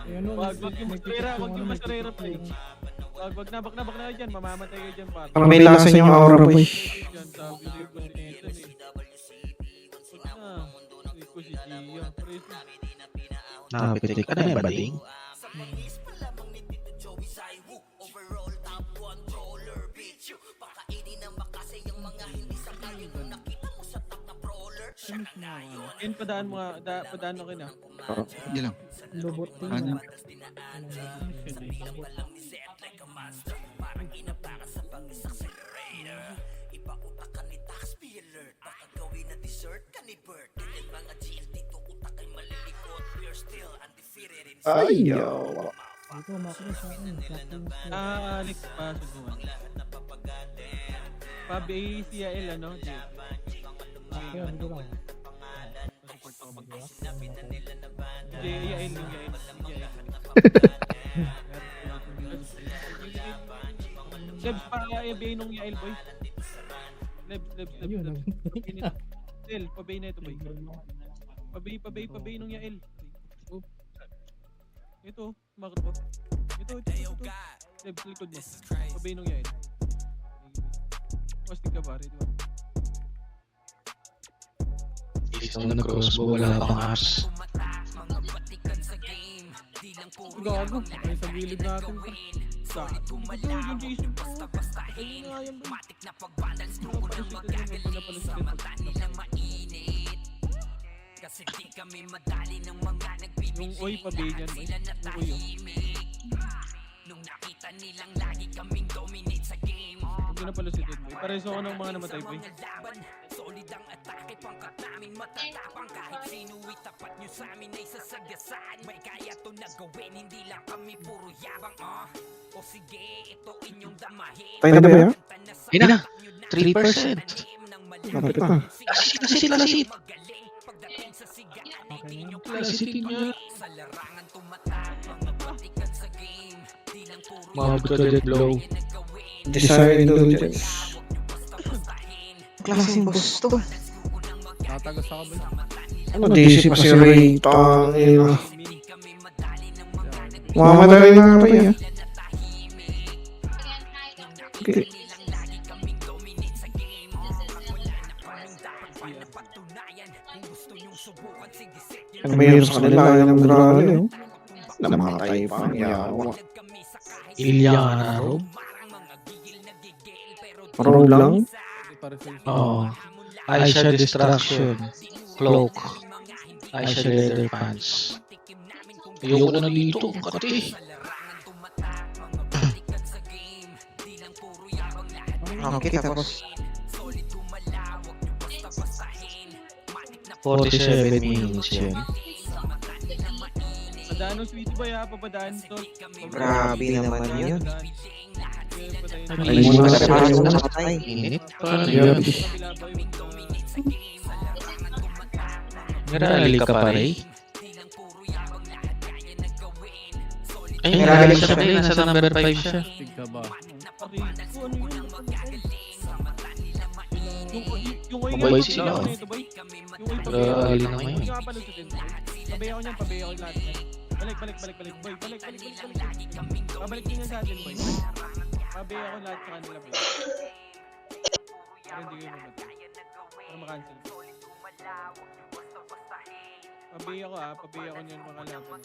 Ayun, no, Wag yung nagtitik masarera, wag ano, yung masarera, nagtitik play. yung- Wag nabak na kayo dyan, mamamatay kayo dyan, par. Parang may lasan yung aura boy. Dyan, sabi ko ba si Ethan eh. Wag na. Sabi ko si Gia. Paraiso. Nakapitik. Ano yung bading? Yun, padaan mo nga, padaan mo kina. Hindi lang. Lubot din. Ano? Ay, yaw. Dito, makina sa akin. Alex pa, subukan. Pa-BACL, ano? Jay. Ayun, hindi lang. Pa-support ako mag-iwa. Hindi, Yael, yung Yael. Lebs, pa-BA nung Yael, boy. Lebs. Ayun, Del, pa-BA na ito, boy. Pa-BA nung Yael. Oh. Ito, makro ko. Ito. Lebs, likod mo. Pa-BA nung Yael. Posting ka ba, ready ba? Isang nag-crossbow, wala pang ars. Gago, ay sa gilid natin pa. Ito, yung Jason po. Ayun nga yan, boy. Yung oy pa ba yan, boy? Yung oy yun. Huwag na pala si Dead, boy. Pareso ako ng mga namatay, boy. Solid ang atake, pangkat namin matatapang. Kahit sino itapat nyo sa amin ay sasagasaan. May kaya to na gawin, hindi lang kami puro yabang. O sige, ito inyong damahin. Tayo na ba yan? Ayun na, 3%. Lapit na. Kasi sila lasit. Pagdating sa sigaan ay Okay. di nyo Lasitin niya. sa larangan tumatak. Mga batikan sa game. Mabot ka dead blow. Desire indulgence. Klaseng boss to. Tatagas ako ba? Ano, DC pa si Ray. Tangina. Mamamatay na nga Ray, ah. Okay. Ang mahirap sa kanila, ayaw ng grabe, oh. Namatay pa ang yawa. Ilyana Rob? Rob lang? Oo. Aisha Distraction. Cloak. Aisha Leather Pants. Ayoko na dito. Ang kati. Okay, tapos. 47 minutes yan. Padaan ng sweetie boy ha, papadaan to. Grabe naman yun. Ay, muna sa Parang tayo. nakatay. Init pa Grabe. Ngarali ka pa rin. Ay, Ngarali ngarali siya siya pa rin. Nasa number 5 siya. Tigka ba? Yung oy Mabait nga, sila, oh. ito, boy. Yung oy Ngarali na ngayon. Yung nga pala sa din. Pabaya ko niyan, pabaya ko lahat. Balik, boy. Balik. Pabalik din yan sa atin, boy. Pabaya ko lahat sa kanila, boy. Pero hindi kayo mamatay. Para makancel. Pabaya ko pabaya ko niyan mga laban.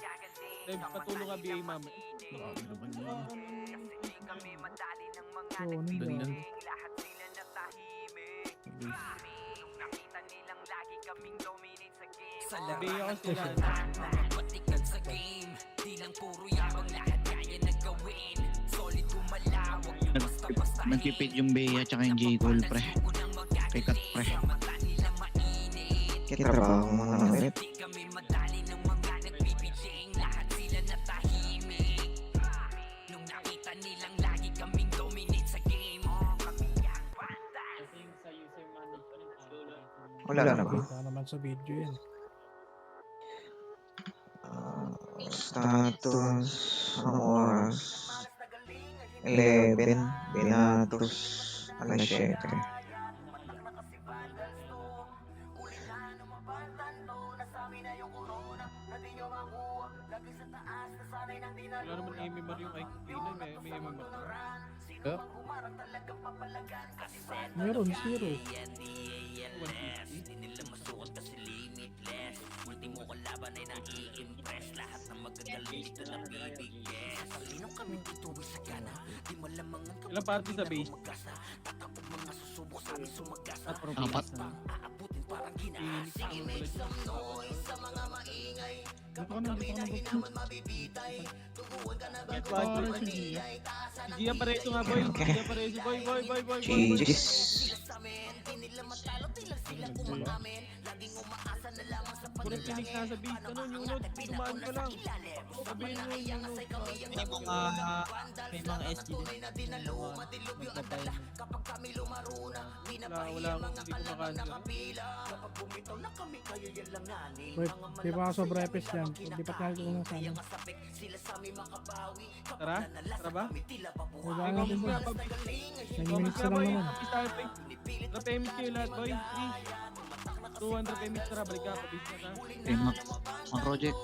Dahil patulong ka BA mama. Grabe naman yun. Oo, ano yun? Ganyan. Pabaya ko sila. Nagpipit yung Bea tsaka yung J. Cole, pre. Kay Kat, pre. Kitrabaho mo na ulit. Wala na ba? Wala naman sa video yan. Status, ang oras, 11, binatos, alas 7. Wala naman MMR yung IQ. May MMR. Meron, zero. 150. Ilang party sa base? Apat. Gia Pareso nga boy. Gia Pareso boy. GG's. Puro pinig na sa base. Ano yung note? Dumaan ka lang. Sabihin mo yung note. May mga SG din. Wala akong hindi ko makansel. Wait, di ba ako sobra epis yan? Lipat nga ko na sana. Tara? Tara ba? Wala nga din ba? 9 minutes na lang naman. Rapemit kayo lahat boy. 200 payments tara. Balik ka. Pabis na ka. Eh, Mac-project.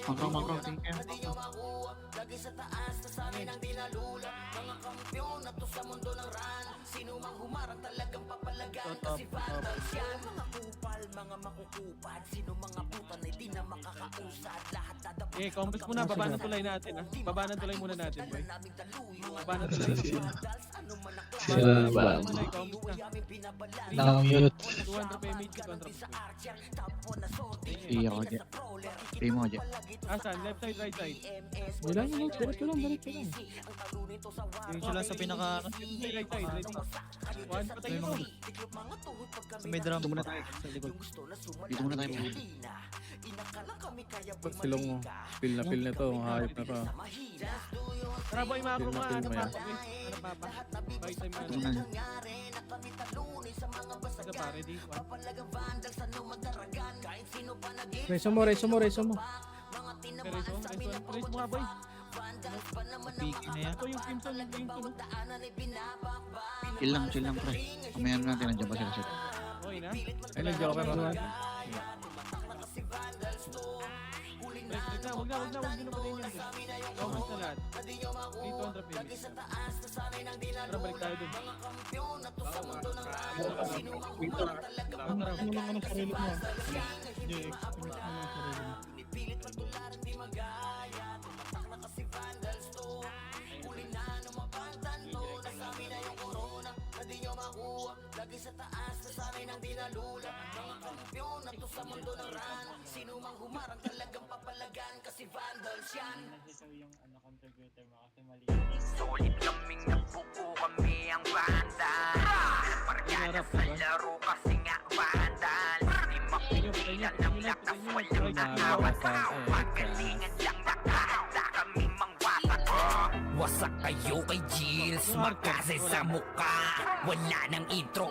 Macro, thank you. Eh, compass muna. Baba ng tulay natin Baba ng tulay muna natin boy. Baba ng tulay. Sila ba? Compass na. Nakamute. 200 payments. 200. Iya ko dyan. Pay mo dyan. Asan? Left side, right side? Wala yun, diretso lang. Yung lang sa pinaka... Right side, ready? One, patayin mo. Sa may drum. Dito muna tayo. Sa likod. Dito muna tayo. Ba't silong mo? Feel na to. Hayop na to. Tara boy, mako Feel na mga feel ano mo pa. yan. Ano pa pa? Bye time Dito muna. Isa pa, ready? One. Reso mo. Reso mo nga boy. Piki na yan. Ito yung pinto, yung pinto. Chill lang, pre. Kumayan natin, nandiyan pa sila. Okay na? Ay, nag-joker na. Wag na, wag nyo na patayin yan. Focus na lahat. 300 minutes. Tara, balik tayo dun. Ano lang ano sarili mo. Hindi, experience mo lang sarili mo. Solid kaming nabuo kami ang vandal. Markada sa laro kasi nga vandal. Di mapigilan ng lakas, walang aawat. Pagalingan lang nakahanda kami mangwasak. Wasak kayo kay Jills, magkase sa muka. Wala nang intro,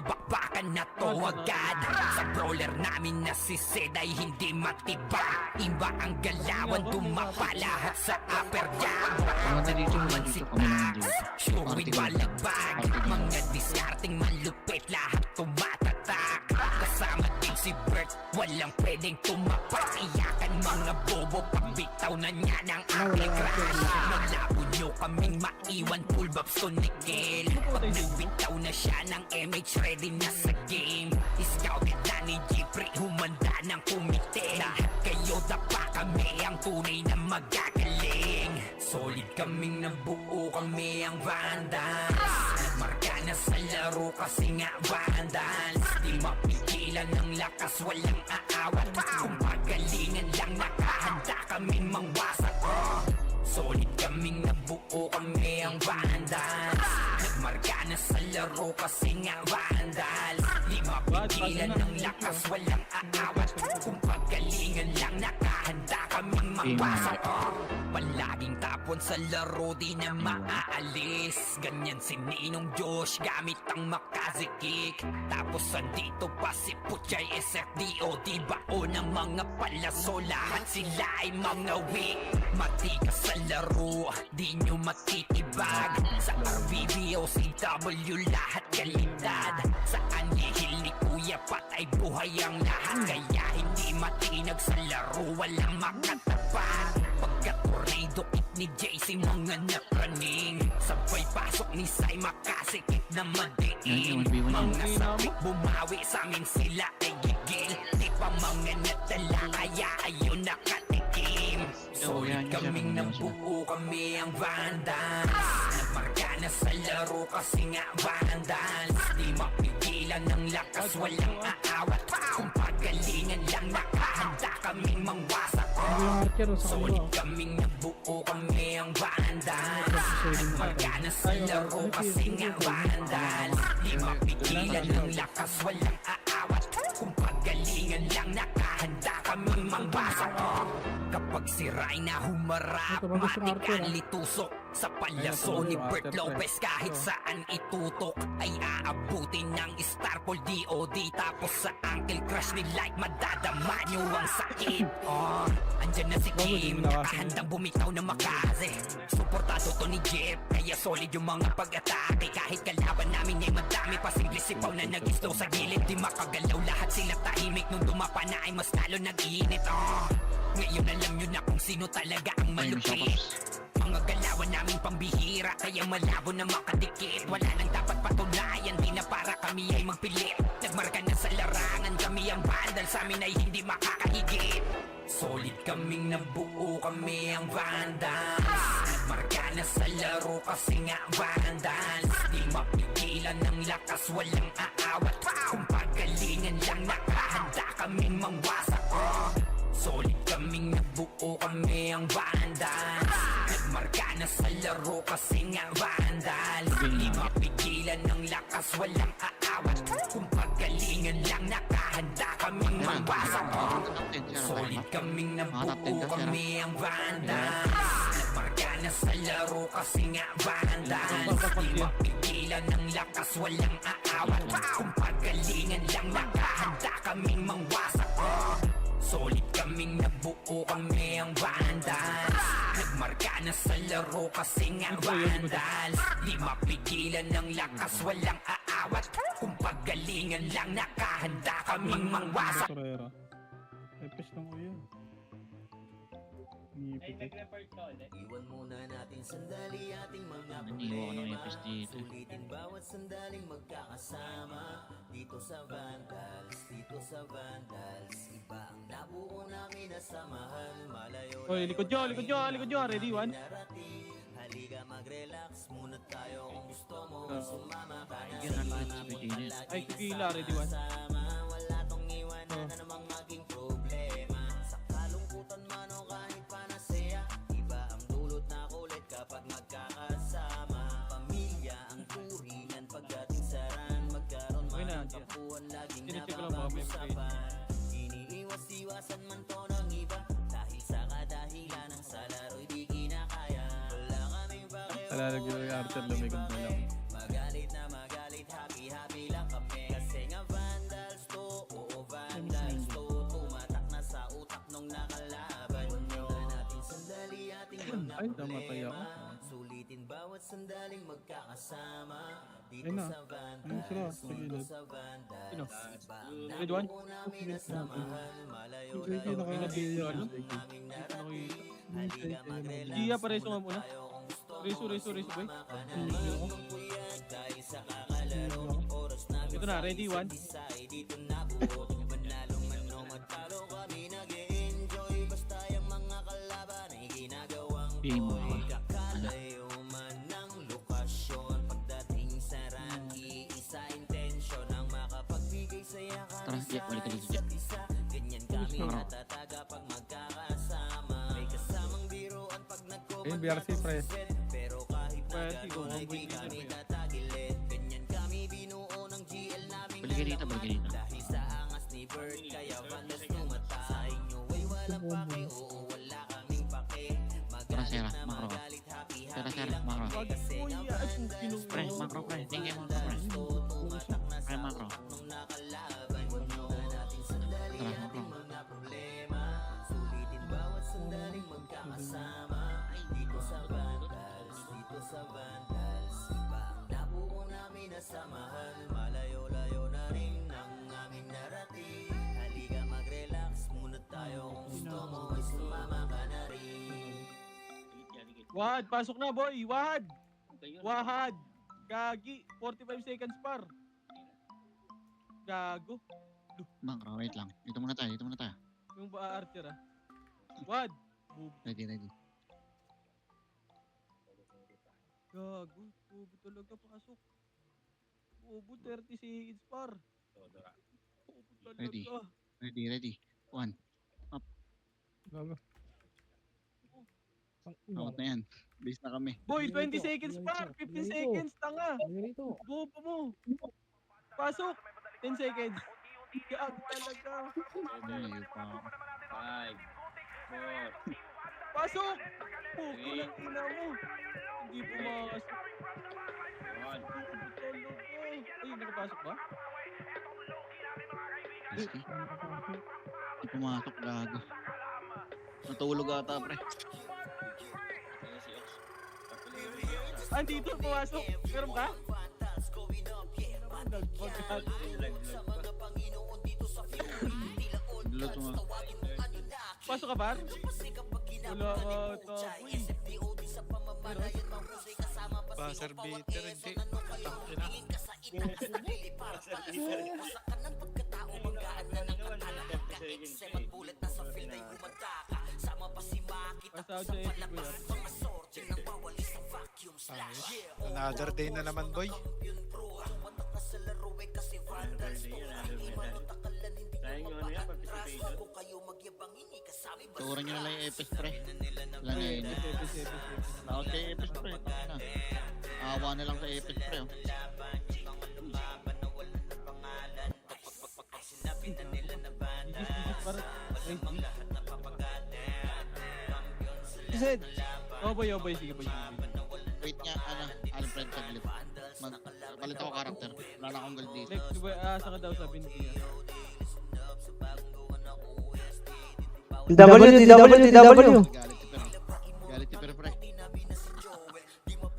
bakbakan na to agad. Sa brawler namin na si Zed ay hindi matiba. Iba ang galawan, dumapa lahat sa upper jab. Nagpaman si Tax, sure with balagbag. Mga diskarting malupit, lahat tumatatak. Kasama din si Bert, walang pwedeng tumapak. Iyakan mga bobo, pagbitaw na niya ng aking crash. Malabo nyo kaming maiwan, full babs to Nickel. Pag nagbitaw na siya ng MH, ready na sa game. Scouted na ni Jeffrey, humanda ng kumite. Lahat kayo dapa kami, ang tunay na magagaling. Solid kaming nabuo, kami ang vandals. Marka na sa laro kasi nga vandals. Di mapigilan ng lakas, walang aawat. Kung pagalingan lang, nakahanda kaming mangwasak. Solid kaming nabuo, kami ang vandals. Nagmarka na sa laro kasi nga vandals. Di mapigilan ng lakas, walang aawat. Kung pagalingan lang, nakahanda kaming mangwasak. Palaging tapon sa laro, di na maaalis. Ganyan si Ninong Josh, gamit ang makazikik. Tapos andito pa si Puchay SFDO. Di bao ng mga palaso, lahat sila ay mga weak. Matikas sa laro, di nyo matitibag. Sa RVB o CW, lahat kalidad. Sa anihil ni Kuya Pat ay buhay ang lahat. Kaya hindi matinag sa laro, walang makatapat. Pagkat tornado kit ni JC, mga napraning. Sabay pasok ni Sai, makasikip na madiin. Mga sapik bumawi, sa amin sila ay gigil. Di pa mga natala, kaya ayun nakatikim. Solid kaming nabuo, kami ang vandals. Nagmarka na sa laro kasi nga vandals. Di mapigilan ng lakas, walang aawat. Kung pagalingan lang, nakahanda kaming mangwasak. Ano yung archer o sa Solid kaliwa? kaming nabuo, kami ang vandals. Nagmarka na sa laro kasi nga vandals. Di mapigilan ng lakas, walang aawat. Kung pagalingan lang, nakahanda kaming mangwasak. Kapag si Rayna humarap, Ito, bagus yung archer, matikan litusok. Sa palaso ni Bert Lopez, kahit saan itutok ay aabutin ng Starpol DOD. Tapos sa Uncle Crush ni Light, madadama nyo ang sakit. Andyan na si Kim, nakahandang bumitaw na makaze. Suportado to ni Jeff, kaya solid yung mga pag-atake. Kahit kalaban namin ay madami pa, simple sipaw na nag-slow sa gilid. Di makagalaw, lahat sila tahimik. Nung dumapa na ay mas lalo nag-iinit. Ngayon alam nyo na kung sino talaga ang malupit. Mga galawan namin pambihira, kaya malabo na makadikit. Wala nang dapat patunayan, di na para kami ay magpilit. Nagmarka na sa larangan, kami ang vandal, sa amin ay hindi makakahigit. Solid kaming nabuo, kami ang vandals. Nagmarka na sa laro kasi nga vandals. Di mapigilan ng lakas, walang aawat. Kung pagalingan lang, nakahanda kaming mangwasak. Solid kaming nabuo, kami ang vandals. Nagmarka na sa laro kasi nga vandals. Di mapigilan ng lakas, walang aawat. Kung pagalingan lang, nakahanda kaming mangwasak. Solid kaming nabuo, kami ang vandals. Nagmarka na sa laro kasi nga vandals. Di mapigilan ng lakas, walang aawat. Kung pagalingan lang, nakahanda kaming mangwasak. Solid kaming nabuo, kami ang vandals. Nagmarka marka na sa laro kasi nga vandals. Di mapigilan ng lakas, walang aawat. Kung paggalingan lang, nakahanda kaming mangwasak. Torero. Epes lang ko yan. Ngipit eh. Iwan muna natin sandali ating mga Naniwa ko ng problema. EPS dito. Sulitin bawat sandaling magkakasama. Dito sa Vandals, dito sa Vandals. Iba ang nabuo namin na samahan. Malayo Oy, likod nyo. Ready, one? narating. Halika mag-relax muna tayo kung gusto mo. Sumama ka na Yun sa ang mga pipilit. Ay, tequila, ready, one? kasama. Wala tong iwanan na namang maging problema. Sa kalungkutan man o kahit panasaya, iba ang dulot na kulit kapag magkakasama. Pamilya ang turingan pagdating sa ran. Magkaroon Okay man na, ng kapuan, laging Tinitik ko lang baka may napapag-usapan. Iniiwas-iwasan man to ng iba, dahil sa kadahilan ng sa laro'y di kinakaya. Wala kaming pakialam. Talalagyan yung Arthur lumikot na lang. Magalit na magalit, happy-happy lang kami. Kasi nga Vandals to, oo Vandals to. Tumatak na sa utak nung nakalaban nyo. Natin sandali ating mga Ay, namatay ako. problema. Sulitin bawat sandaling magkakasama. Dito Ayun na. sa Ayun sila, Vandals, sa dito gilid. sa Vandals. Sino? Iba ang Red one? nabuo namin na samahan. Malayo Yung JJ nakakabili yan. aming narating. Halika mag-relax Gia, pareso nga muna. tayo kung gusto mo. Reso, boy. Dahil sa kakalaro, oras na Ito na, ready, one? dito na buo. Manalo man o matalo kami nag-e-enjoy. Basta yung mga kalaban ay ginagawang Game mo boy. eh. Kakalayo man ng lokasyon. Pagdating sa rang, iisa intensyon ang makapagbigay saya Tara, kami Jack, sa balik ka dito, Jack. isa't isa. Ganyan kami Tara. natataga pag magkakasama. May kasamang biruan pag Ayun, BRC, pre. pero kahit na Pwede, gano'n kung ay humble di dito, kami pre. tatagilid. Ganyan kami binuo ng GL namin Balik ka dito, balik ka dito. dahil sa angas ni Bert, kaya Vandals tumata. Sa inyo ay walang pake, oo wala kaming pake. Tara, Magalit Sarah, na makro. magalit, Tara, happy-happy Sarah, lang makro. kami. Kasi nga Vandals Pre, makro, pre. Tingin mo, pre. tumatak na sa Pre, makro. utak nung nakalaban nyo. Natin sandali Tara, ating makro. mga problema. Sulitin bawat sandaling magkakasama. Dito sa Vandals, dito sa Vandals. Iba ang nabuo namin na samahan. Malayo-layo na rin ang aming narating. Halika mag-relax muna tayo. Kung gusto mo ay sumama ka na rin. Wahad, pasok na, boy. Wahad. Gagi, 45 seconds par. Gago. Makro, wait lang. Dito muna tayo. Yung ba Archer ah. Wahad. Ready. Gago. Bobo talaga, pasok. Bobo, 30 seconds par. Bobo talaga. Ready. One. Gago. Out na yan. Base na kami. Boy, 20 Dito, seconds dito, par. 15 dito. seconds, tanga. Dito. Bobo mo. Pasok. 10 seconds. Gago talaga. Ready, pa. Pasok! Puko lang ina mo. Hindi pumasok. Ay, nakapasok ba? Risky. Di pumasok, gago. Natulog ata, pre. Ah, dito pumasok. Meron ka? Nagbagat. Dulot mo. Pasok ka, Bar? Wala ka ata. Uy. Buzzer beater, hindi. Pasawad sa epic ko yan. Another day na naman, boy. Turan nyo na lang yung Epes, pre. Wala na yun. Nakot kay Epes, pre. Tangina. Awa na lang sa Epes, pre. Oh. Para. Isid. Oh boy, sige boy. Wait nga, Alfred, saglit. Palit ako karakter. Wala na akong gold dito. Next, boy, asa ka daw sabi niya. TW. Galit si Pero, pre. pre.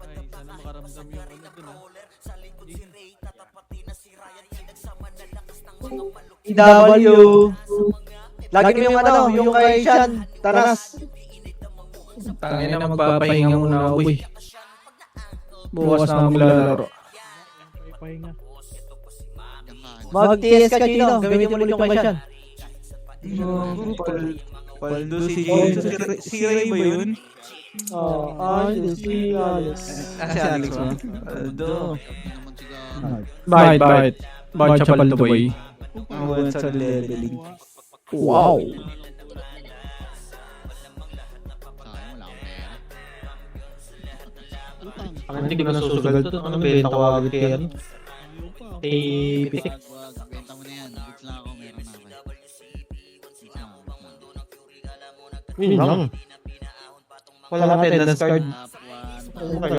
Ay, sana makaramdam yung ano dun ah. EW. Lagi mo yung ano, yung kay Sean, Taras. Tangin na magpapahinga muna ako eh. Bukas na maglalaro. Pahinga. Mag-TS ka, Chino. Gamitin mo ulit yung kay Sean. Paldo si Ray ba yun? Si Alex. Si Alex ba? Paldo. Naman si Gago. Bakit? Bakit siya paldo boy? Ang sa leveling. Wow. Sayang, wala akong pera. Utang. Ang hindi ko na susugal to. Ano benta ko agad kay ano? Kay Pitik. Wag, benta mo na yan. Goods lang ako, meron na ako. Goods lang, goods lang. Yun lang. Wala ka attendance card. Top 1.